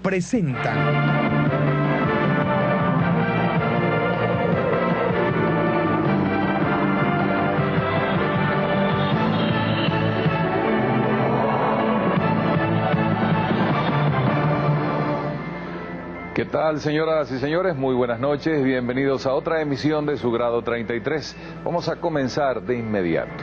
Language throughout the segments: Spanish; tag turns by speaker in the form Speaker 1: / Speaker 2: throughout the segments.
Speaker 1: presentan.
Speaker 2: ¿Qué tal, señoras y señores? Muy buenas noches, bienvenidos a otra emisión de su grado 33. Vamos a comenzar de inmediato.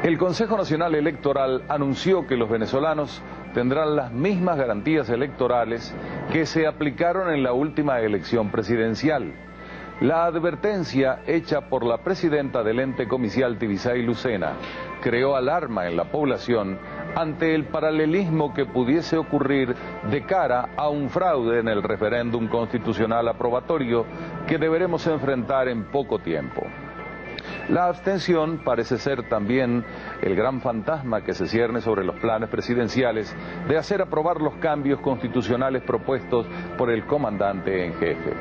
Speaker 2: El Consejo Nacional Electoral anunció que los venezolanos tendrán las mismas garantías electorales que se aplicaron en la última elección presidencial. La advertencia hecha por la presidenta del ente comicial Tibisay Lucena creó alarma en la población ante el paralelismo que pudiese ocurrir de cara a un fraude en el referéndum constitucional aprobatorio que deberemos enfrentar en poco tiempo. La abstención parece ser también el gran fantasma que se cierne sobre los planes presidenciales de hacer aprobar los cambios constitucionales propuestos por el comandante en jefe.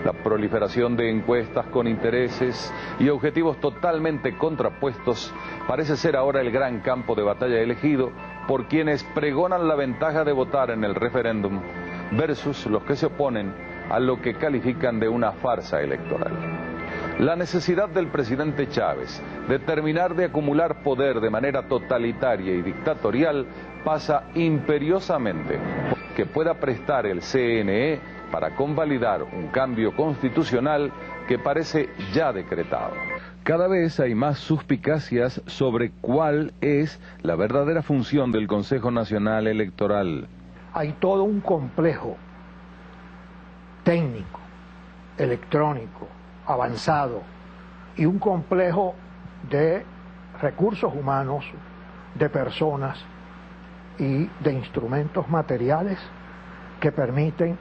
Speaker 2: La proliferación de encuestas con intereses y objetivos totalmente contrapuestos parece ser ahora el gran campo de batalla elegido por quienes pregonan la ventaja de votar en el referéndum versus los que se oponen a lo que califican de una farsa electoral. La necesidad del presidente Chávez de terminar de acumular poder de manera totalitaria y dictatorial pasa imperiosamente que pueda prestar el CNE para convalidar un cambio constitucional que parece ya decretado. Cada vez hay más suspicacias sobre cuál es la verdadera función del Consejo Nacional Electoral.
Speaker 3: Hay todo un complejo técnico, electrónico, avanzado, y un complejo de recursos humanos, de personas y de instrumentos materiales que permiten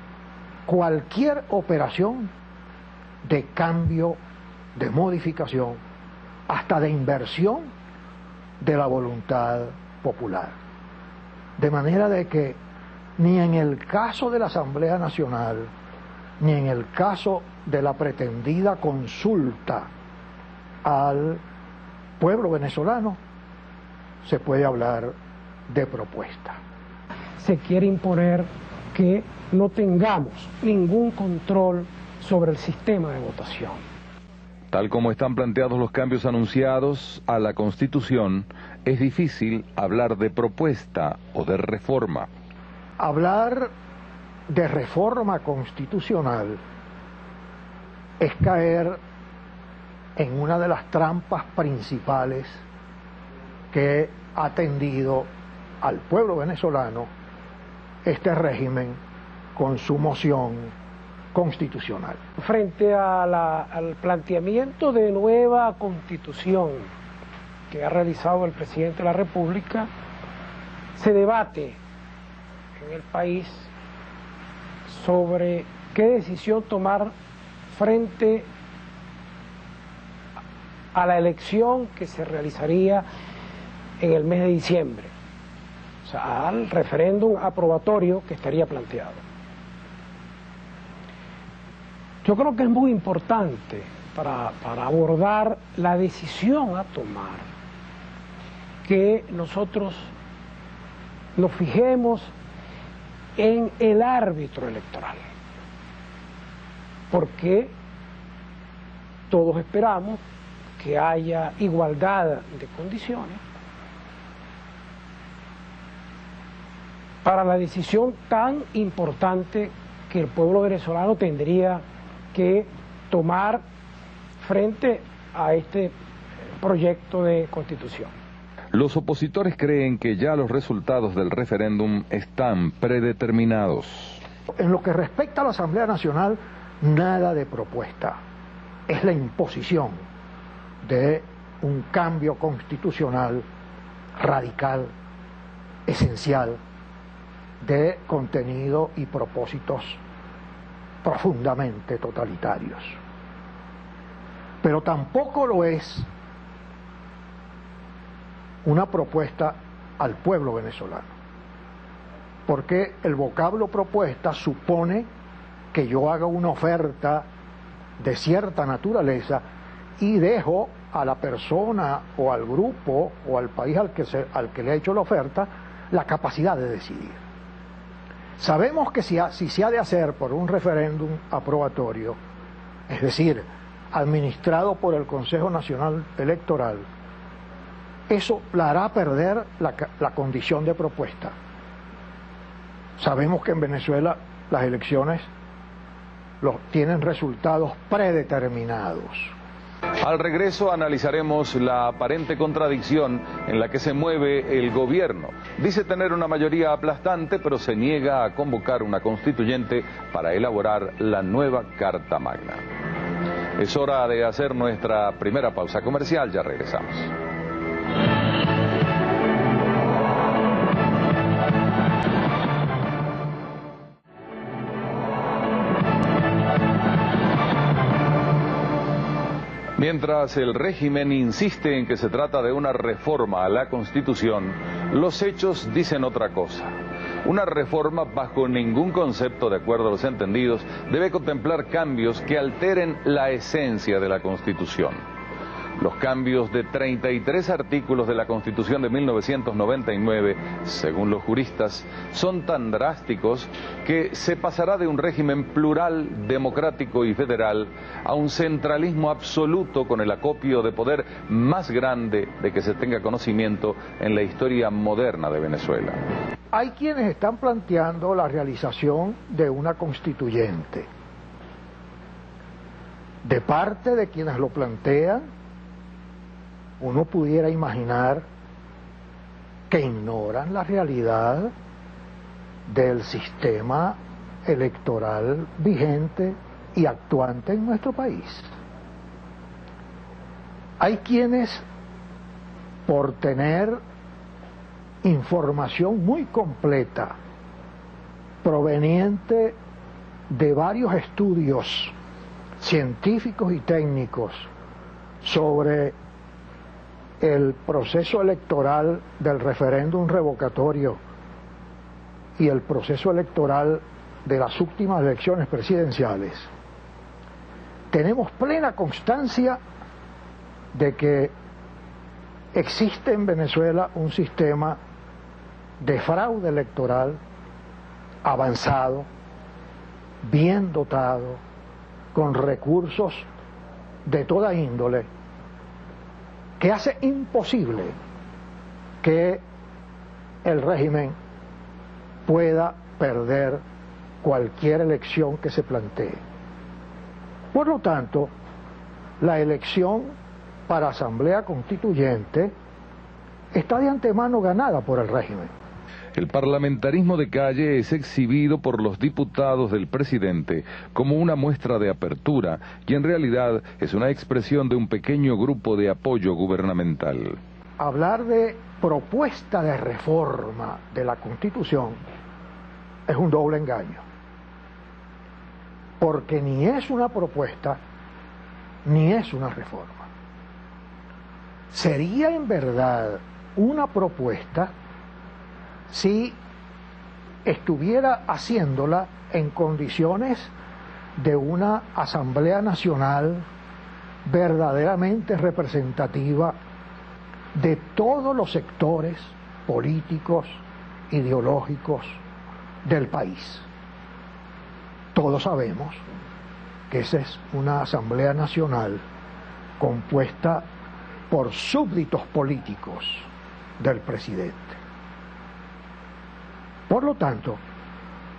Speaker 3: cualquier operación de cambio, de modificación, hasta de inversión de la voluntad popular. De manera de que ni en el caso de la Asamblea Nacional, ni en el caso de la pretendida consulta al pueblo venezolano, se puede hablar de propuesta.
Speaker 4: Se quiere imponer que no tengamos ningún control sobre el sistema de votación.
Speaker 2: Tal como están planteados los cambios anunciados a la Constitución, es difícil hablar de propuesta o de reforma.
Speaker 3: Hablar de reforma constitucional es caer en una de las trampas principales que ha tendido al pueblo venezolano este régimen con su moción constitucional.
Speaker 4: Frente a al planteamiento de nueva constitución que ha realizado el presidente de la República, se debate en el país sobre qué decisión tomar frente a la elección que se realizaría en el mes de diciembre, o sea, al referéndum aprobatorio que estaría planteado. Yo creo que es muy importante para abordar la decisión a tomar que nosotros nos fijemos en el árbitro electoral, porque todos esperamos que haya igualdad de condiciones para la decisión tan importante que el pueblo venezolano tendría que tomar frente a este proyecto de constitución.
Speaker 2: Los opositores creen que ya los resultados del referéndum están predeterminados.
Speaker 3: En lo que respecta a la Asamblea Nacional, nada de propuesta. Es la imposición de un cambio constitucional radical, esencial, de contenido y propósitos profundamente totalitarios. Pero tampoco lo es una propuesta al pueblo venezolano, porque el vocablo propuesta supone que yo haga una oferta de cierta naturaleza y dejo a la persona o al grupo o al país al que le ha hecho la oferta la capacidad de decidir. Sabemos que si se ha de hacer por un referéndum aprobatorio, es decir, administrado por el Consejo Nacional Electoral, eso la hará perder la condición de propuesta. Sabemos que en Venezuela las elecciones tienen resultados predeterminados.
Speaker 2: Al regreso analizaremos la aparente contradicción en la que se mueve el gobierno. Dice tener una mayoría aplastante, pero se niega a convocar una constituyente para elaborar la nueva Carta Magna. Es hora de hacer nuestra primera pausa comercial, ya regresamos. Mientras el régimen insiste en que se trata de una reforma a la Constitución, los hechos dicen otra cosa. Una reforma bajo ningún concepto, de acuerdo a los entendidos, debe contemplar cambios que alteren la esencia de la Constitución. Los cambios de 33 artículos de la Constitución de 1999, según los juristas, son tan drásticos que se pasará de un régimen plural, democrático y federal a un centralismo absoluto con el acopio de poder más grande de que se tenga conocimiento en la historia moderna de Venezuela.
Speaker 3: Hay quienes están planteando la realización de una constituyente. De parte de quienes lo plantean, uno pudiera imaginar que ignoran la realidad del sistema electoral vigente y actuante en nuestro país. Hay quienes, por tener información muy completa, proveniente de varios estudios científicos y técnicos sobre el proceso electoral del referéndum revocatorio y el proceso electoral de las últimas elecciones presidenciales, tenemos plena constancia de que existe en Venezuela un sistema de fraude electoral avanzado, bien dotado, con recursos de toda índole, que hace imposible que el régimen pueda perder cualquier elección que se plantee. Por lo tanto, la elección para Asamblea Constituyente está de antemano ganada por el régimen.
Speaker 2: El parlamentarismo de calle es exhibido por los diputados del presidente como una muestra de apertura y en realidad es una expresión de un pequeño grupo de apoyo gubernamental.
Speaker 3: Hablar de propuesta de reforma de la Constitución es un doble engaño, porque ni es una propuesta ni es una reforma. Sería en verdad una propuesta si estuviera haciéndola en condiciones de una Asamblea Nacional verdaderamente representativa de todos los sectores políticos, ideológicos del país. Todos sabemos que esa es una Asamblea Nacional compuesta por súbditos políticos del presidente. Por lo tanto,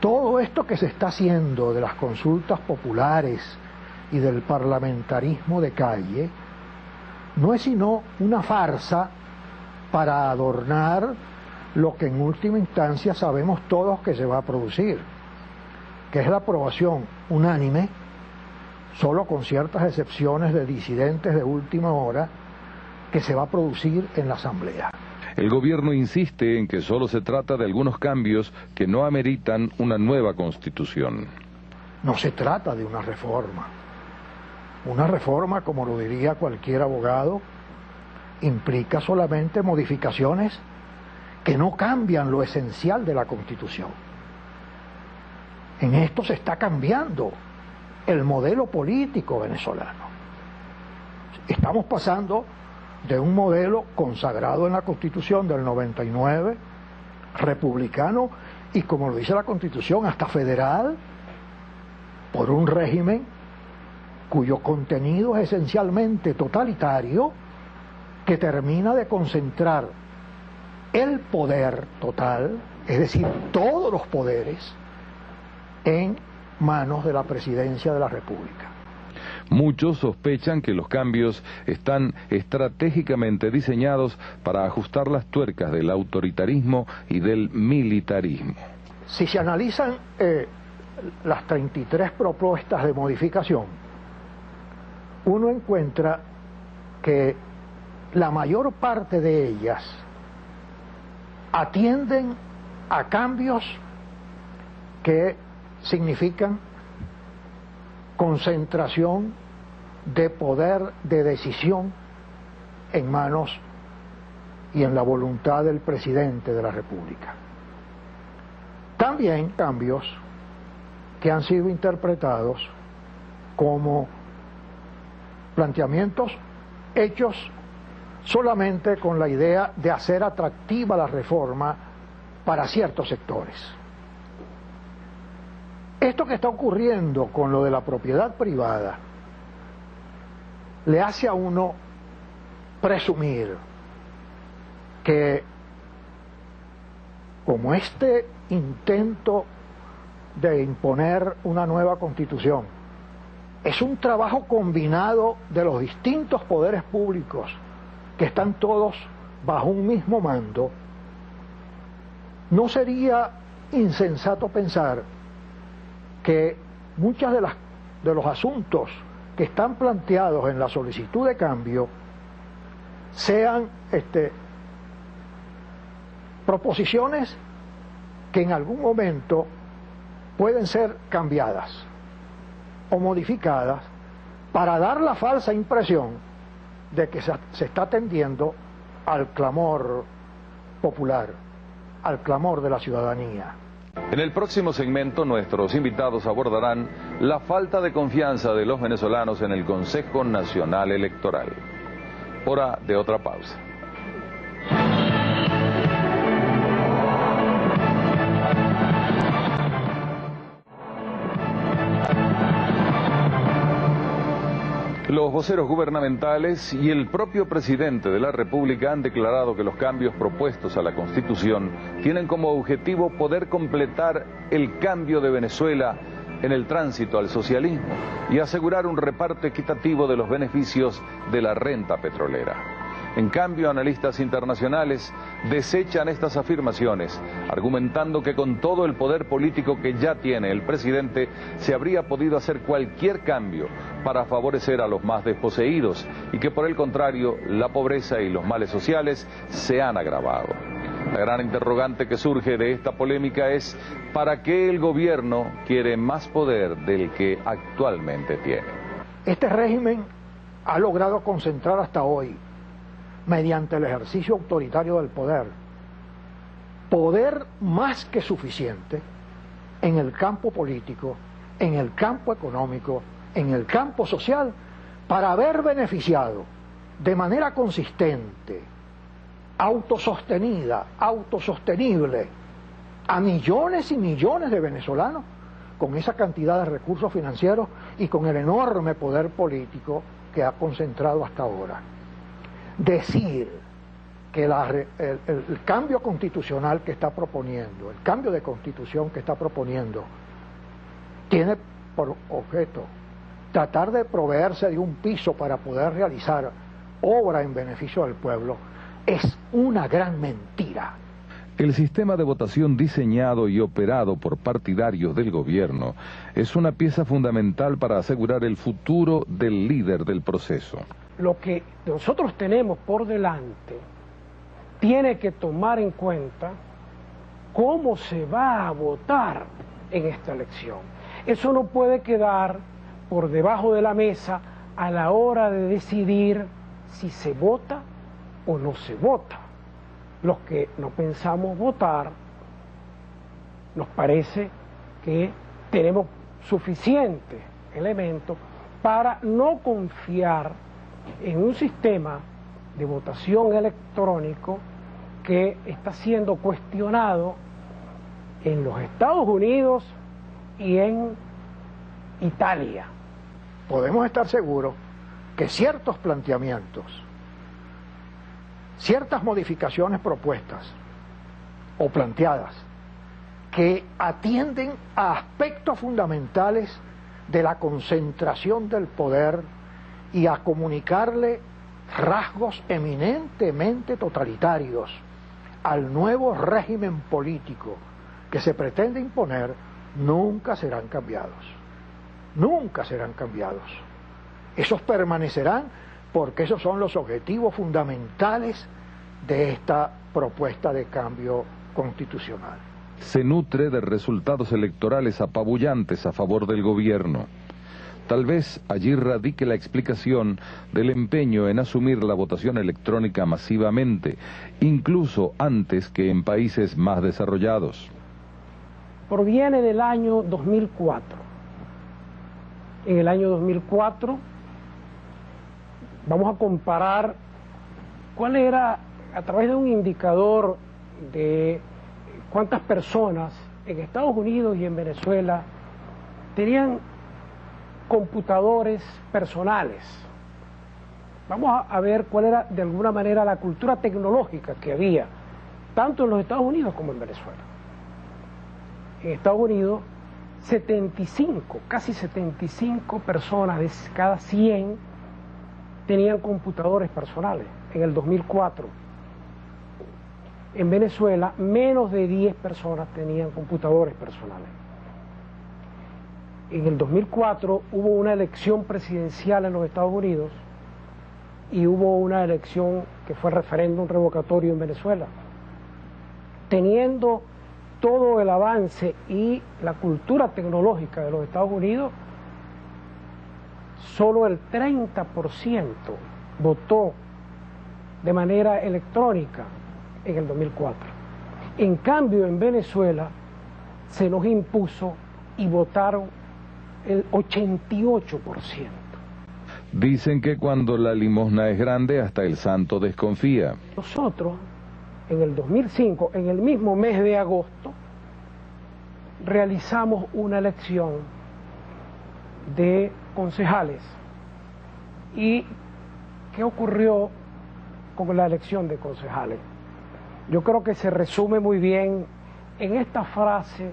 Speaker 3: todo esto que se está haciendo de las consultas populares y del parlamentarismo de calle no es sino una farsa para adornar lo que en última instancia sabemos todos que se va a producir, que es la aprobación unánime, solo con ciertas excepciones de disidentes de última hora, que se va a producir en la Asamblea.
Speaker 2: El gobierno insiste en que solo se trata de algunos cambios que no ameritan una nueva constitución.
Speaker 3: No se trata de una reforma. Una reforma, como lo diría cualquier abogado, implica solamente modificaciones que no cambian lo esencial de la Constitución. En esto se está cambiando el modelo político venezolano. Estamos pasando de un modelo consagrado en la Constitución del 99, republicano, y como lo dice la Constitución, hasta federal, por un régimen cuyo contenido es esencialmente totalitario, que termina de concentrar el poder total, es decir, todos los poderes, en manos de la Presidencia de la República.
Speaker 2: Muchos sospechan que los cambios están estratégicamente diseñados para ajustar las tuercas del autoritarismo y del militarismo.
Speaker 3: Si se analizan las 33 propuestas de modificación, uno encuentra que la mayor parte de ellas atienden a cambios que significan concentración de poder de decisión en manos y en la voluntad del presidente de la República. También cambios que han sido interpretados como planteamientos hechos solamente con la idea de hacer atractiva la reforma para ciertos sectores. Esto que está ocurriendo con lo de la propiedad privada le hace a uno presumir que, como este intento de imponer una nueva constitución es un trabajo combinado de los distintos poderes públicos que están todos bajo un mismo mando, no sería insensato pensar que muchas de los asuntos que están planteados en la solicitud de cambio sean proposiciones que en algún momento pueden ser cambiadas o modificadas para dar la falsa impresión de que se está atendiendo al clamor popular, al clamor de la ciudadanía.
Speaker 2: En el próximo segmento nuestros invitados abordarán la falta de confianza de los venezolanos en el Consejo Nacional Electoral. Hora de otra pausa. Los voceros gubernamentales y el propio presidente de la República han declarado que los cambios propuestos a la Constitución tienen como objetivo poder completar el cambio de Venezuela en el tránsito al socialismo y asegurar un reparto equitativo de los beneficios de la renta petrolera. En cambio, analistas internacionales desechan estas afirmaciones, argumentando que con todo el poder político que ya tiene el presidente, se habría podido hacer cualquier cambio para favorecer a los más desposeídos y que por el contrario, la pobreza y los males sociales se han agravado. La gran interrogante que surge de esta polémica es ¿para qué el gobierno quiere más poder del que actualmente tiene?
Speaker 3: Este régimen ha logrado concentrar hasta hoy, mediante el ejercicio autoritario del poder más que suficiente en el campo político, en el campo económico, en el campo social, para haber beneficiado de manera consistente, autosostenida, autosostenible, a millones y millones de venezolanos con esa cantidad de recursos financieros y con el enorme poder político que ha concentrado hasta ahora. Decir que el cambio constitucional que está proponiendo, el cambio de constitución que está proponiendo, tiene por objeto tratar de proveerse de un piso para poder realizar obra en beneficio del pueblo, es una gran mentira.
Speaker 2: El sistema de votación diseñado y operado por partidarios del gobierno es una pieza fundamental para asegurar el futuro del líder del proceso.
Speaker 4: Lo que nosotros tenemos por delante tiene que tomar en cuenta cómo se va a votar en esta elección. Eso no puede quedar por debajo de la mesa a la hora de decidir si se vota o no se vota. Los que no pensamos votar, nos parece que tenemos suficientes elementos para no confiar en un sistema de votación electrónico que está siendo cuestionado en los Estados Unidos y en Italia.
Speaker 3: Podemos estar seguros que ciertos planteamientos, ciertas modificaciones propuestas o planteadas que atienden a aspectos fundamentales de la concentración del poder y a comunicarle rasgos eminentemente totalitarios al nuevo régimen político que se pretende imponer, nunca serán cambiados. Nunca serán cambiados. Esos permanecerán porque esos son los objetivos fundamentales de esta propuesta de cambio constitucional.
Speaker 2: Se nutre de resultados electorales apabullantes a favor del gobierno. Tal vez allí radique la explicación del empeño en asumir la votación electrónica masivamente, incluso antes que en países más desarrollados.
Speaker 4: Proviene del año 2004. En el año 2004 vamos a comparar cuál era, a través de un indicador de cuántas personas en Estados Unidos y en Venezuela tenían computadores personales. Vamos a ver cuál era de alguna manera la cultura tecnológica que había, tanto en los Estados Unidos como en Venezuela. En Estados Unidos, 75, casi 75 personas de cada 100 tenían computadores personales en el 2004. En Venezuela, menos de 10 personas tenían computadores personales. En el 2004 hubo una elección presidencial en los Estados Unidos y hubo una elección que fue referéndum revocatorio en Venezuela. Teniendo todo el avance y la cultura tecnológica de los Estados Unidos, solo el 30% votó de manera electrónica en el 2004. En cambio, en Venezuela se nos impuso y votaron el 88%.
Speaker 2: Dicen que cuando la limosna es grande, hasta el santo desconfía.
Speaker 4: Nosotros, en el 2005, en el mismo mes de agosto, realizamos una elección de concejales. ¿Y qué ocurrió con la elección de concejales? Yo creo que se resume muy bien en esta frase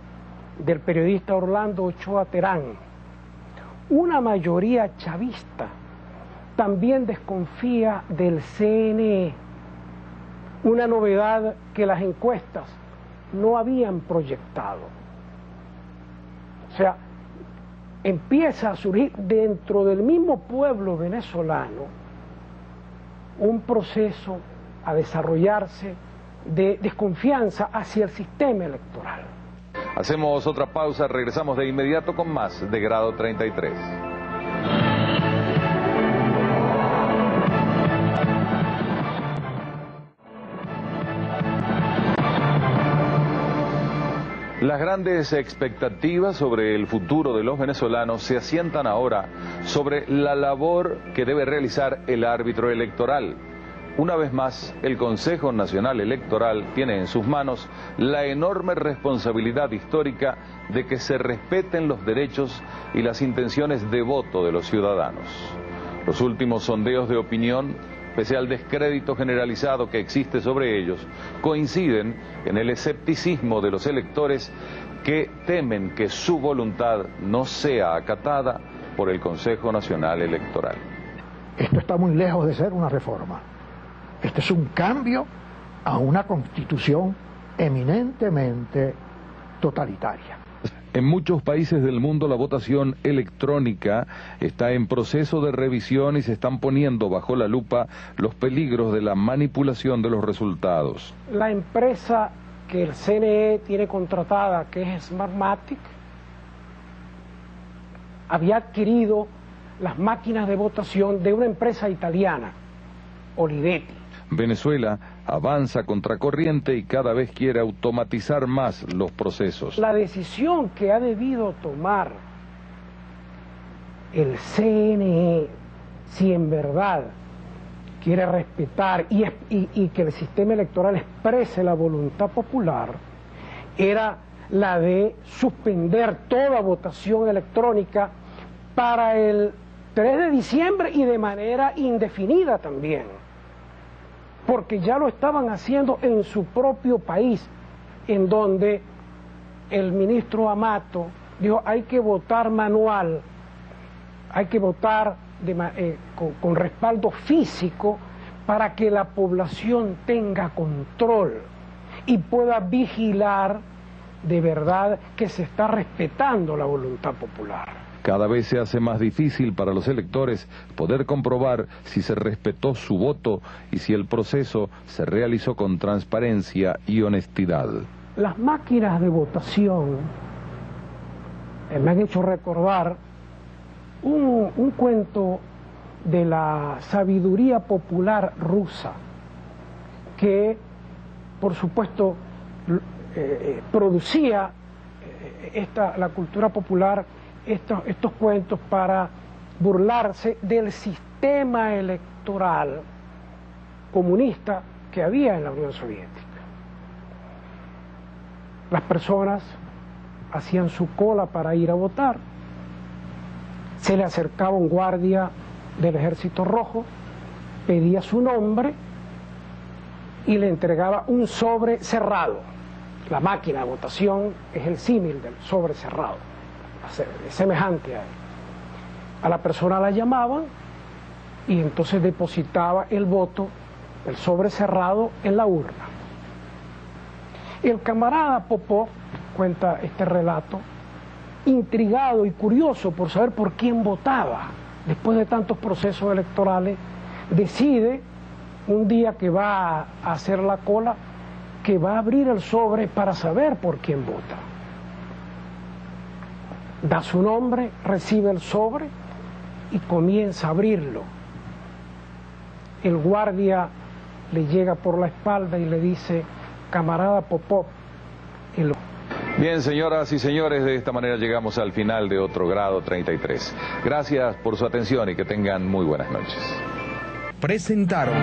Speaker 4: del periodista Orlando Ochoa Terán. Una mayoría chavista también desconfía del CNE, una novedad que las encuestas no habían proyectado. O sea, empieza a surgir dentro del mismo pueblo venezolano un proceso a desarrollarse de desconfianza hacia el sistema electoral.
Speaker 2: Hacemos otra pausa, regresamos de inmediato con más de Grado 33. Las grandes expectativas sobre el futuro de los venezolanos se asientan ahora sobre la labor que debe realizar el árbitro electoral. Una vez más, el Consejo Nacional Electoral tiene en sus manos la enorme responsabilidad histórica de que se respeten los derechos y las intenciones de voto de los ciudadanos. Los últimos sondeos de opinión, pese al descrédito generalizado que existe sobre ellos, coinciden en el escepticismo de los electores que temen que su voluntad no sea acatada por el Consejo Nacional Electoral.
Speaker 3: Esto está muy lejos de ser una reforma. Este es un cambio a una constitución eminentemente totalitaria.
Speaker 2: En muchos países del mundo la votación electrónica está en proceso de revisión y se están poniendo bajo la lupa los peligros de la manipulación de los resultados.
Speaker 4: La empresa que el CNE tiene contratada, que es Smartmatic, había adquirido las máquinas de votación de una empresa italiana, Olivetti.
Speaker 2: Venezuela avanza contracorriente y cada vez quiere automatizar más los procesos.
Speaker 4: La decisión que ha debido tomar el CNE, si en verdad quiere respetar y que el sistema electoral exprese la voluntad popular, era la de suspender toda votación electrónica para el 3 de diciembre y de manera indefinida también, porque ya lo estaban haciendo en su propio país, en donde el ministro Amato dijo hay que votar manual, hay que votar con respaldo físico para que la población tenga control y pueda vigilar de verdad que se está respetando la voluntad popular.
Speaker 2: Cada vez se hace más difícil para los electores poder comprobar si se respetó su voto y si el proceso se realizó con transparencia y honestidad.
Speaker 4: Las máquinas de votación me han hecho recordar un cuento de la sabiduría popular rusa que, por supuesto, producía la cultura popular estos cuentos para burlarse del sistema electoral comunista que había en la Unión Soviética. Las personas hacían su cola para ir a votar, se le acercaba un guardia del Ejército Rojo, pedía su nombre y le entregaba un sobre cerrado. La máquina de votación es el símil del sobre cerrado, semejante a él. A la persona la llamaban y entonces depositaba el voto, el sobre cerrado, en la urna. El camarada Popov cuenta este relato, intrigado y curioso por saber por quién votaba. Después de tantos procesos electorales, decide un día que va a hacer la cola, que va a abrir el sobre para saber por quién vota. Da su nombre, recibe el sobre y comienza a abrirlo. El guardia le llega por la espalda y le dice: camarada Popov.
Speaker 2: Bien, señoras y señores, de esta manera llegamos al final de otro grado 33. Gracias por su atención y que tengan muy buenas noches.
Speaker 1: Presentaron